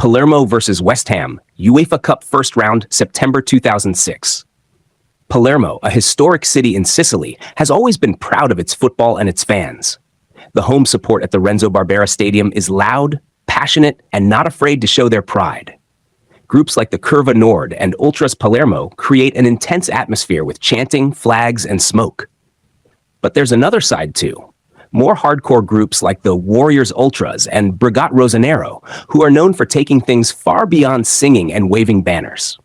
Palermo versus West Ham, UEFA Cup first round, September 2006. Palermo, a historic city in Sicily, has always been proud of its football and its fans. The home support at the Renzo Barbera Stadium is loud, passionate, and not afraid to show their pride. Groups like the Curva Nord and Ultras Palermo create an intense atmosphere with chanting, flags, and smoke. But there's another side too. More hardcore groups like the Warriors Ultras and Brigate Rosanero, who are known for taking things far beyond singing and waving banners.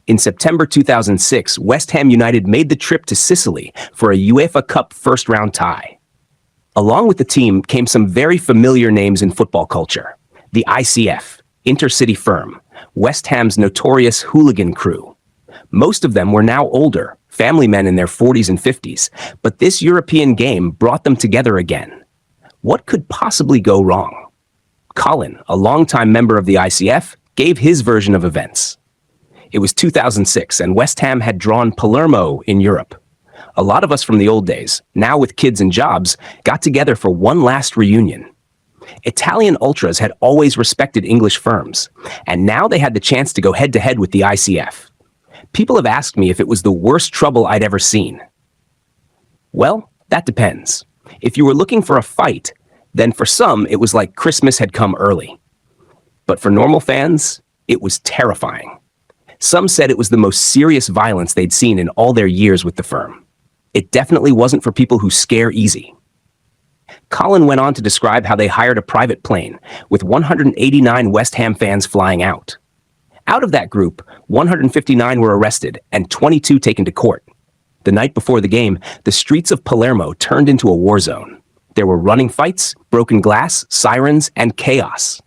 In September 2006, West Ham United made the trip to Sicily for a UEFA Cup first-round tie. Along with the team came some very familiar names in football culture. The ICF, intercity firm, West Ham's notorious hooligan crew. Most of them were now older, family men in their 40s and 50s, but this European game brought them together again. What could possibly go wrong? Colin, a longtime member of the ICF, gave his version of events. It was 2006, and West Ham had drawn Palermo in Europe. A lot of us from the old days, now with kids and jobs, got together for one last reunion. Italian ultras had always respected English firms, and now they had the chance to go head-to-head with the ICF. People have asked me if it was the worst trouble I'd ever seen. Well, that depends. If you were looking for a fight, then for some it was like Christmas had come early. But for normal fans, it was terrifying. Some said it was the most serious violence they'd seen in all their years with the firm. It definitely wasn't for people who scare easy. Colin went on to describe how they hired a private plane, with 189 West Ham fans flying out. Out of that group, 159 were arrested and 22 taken to court. The night before the game, the streets of Palermo turned into a war zone. There were running fights, broken glass, sirens, and chaos.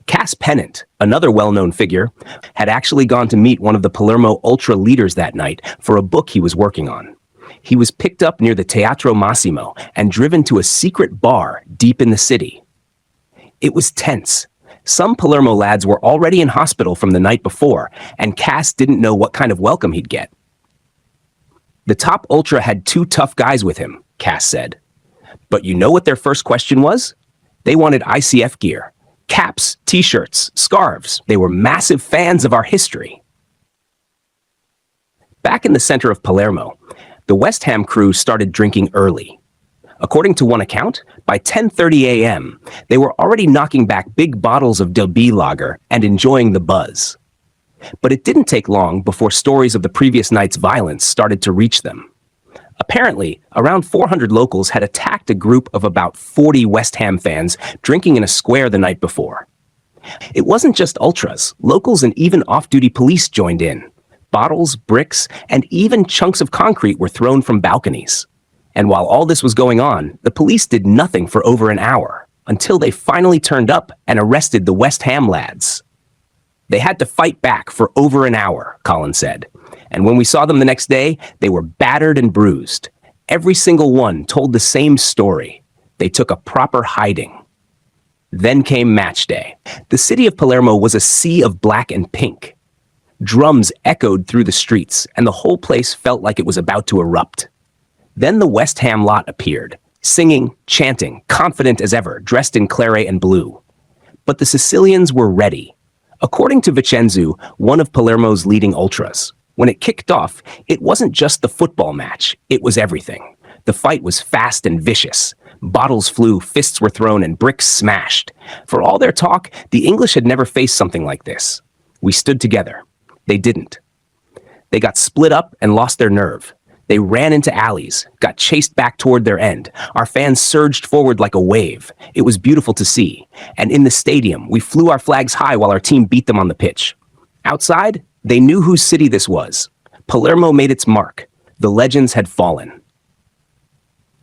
Cass Pennant, another well-known figure, had actually gone to meet one of the Palermo Ultra leaders that night for a book he was working on. He was picked up near the Teatro Massimo and driven to a secret bar deep in the city. It was tense. Some Palermo lads were already in hospital from the night before, and Cass didn't know what kind of welcome he'd get. The top Ultra had two tough guys with him, Cass said. But you know what their first question was? They wanted ICF gear. Caps, t-shirts, scarves. They were massive fans of our history. Back in the center of Palermo, the West Ham crew started drinking early. According to one account, by 10:30 a.m., they were already knocking back big bottles of Del B lager and enjoying the buzz. But it didn't take long before stories of the previous night's violence started to reach them. Apparently, around 400 locals had attacked a group of about 40 West Ham fans drinking in a square the night before. It wasn't just ultras. Locals and even off-duty police joined in. Bottles, bricks, and even chunks of concrete were thrown from balconies. And while all this was going on, the police did nothing for over an hour, until they finally turned up and arrested the West Ham lads. They had to fight back for over an hour, Colin said. And when we saw them the next day, they were battered and bruised. Every single one told the same story. They took a proper hiding. Then came match day. The city of Palermo was a sea of black and pink. Drums echoed through the streets, and the whole place felt like it was about to erupt. Then the West Ham lot appeared, singing, chanting, confident as ever, dressed in claret and blue. But the Sicilians were ready. According to Vincenzo, one of Palermo's leading ultras, when it kicked off, it wasn't just the football match, it was everything. The fight was fast and vicious. Bottles flew, fists were thrown, and bricks smashed. For all their talk, the English had never faced something like this. We stood together. They didn't. They got split up and lost their nerve. They ran into alleys, got chased back toward their end. Our fans surged forward like a wave. It was beautiful to see. And in the stadium, we flew our flags high while our team beat them on the pitch. Outside, they knew whose city this was. Palermo made its mark. The legends had fallen.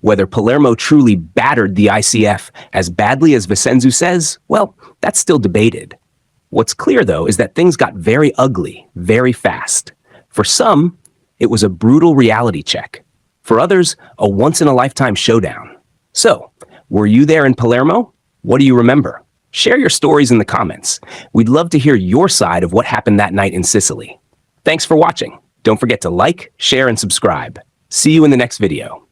Whether Palermo truly battered the ICF as badly as Vincenzo says, well, that's still debated. What's clear, though, is that things got very ugly, very fast. For some, it was a brutal reality check. For others, a once-in-a-lifetime showdown. So, were you there in Palermo? What do you remember? Share your stories in the comments. We'd love to hear your side of what happened that night in Sicily. Thanks for watching. Don't forget to like, share, and subscribe. See you in the next video.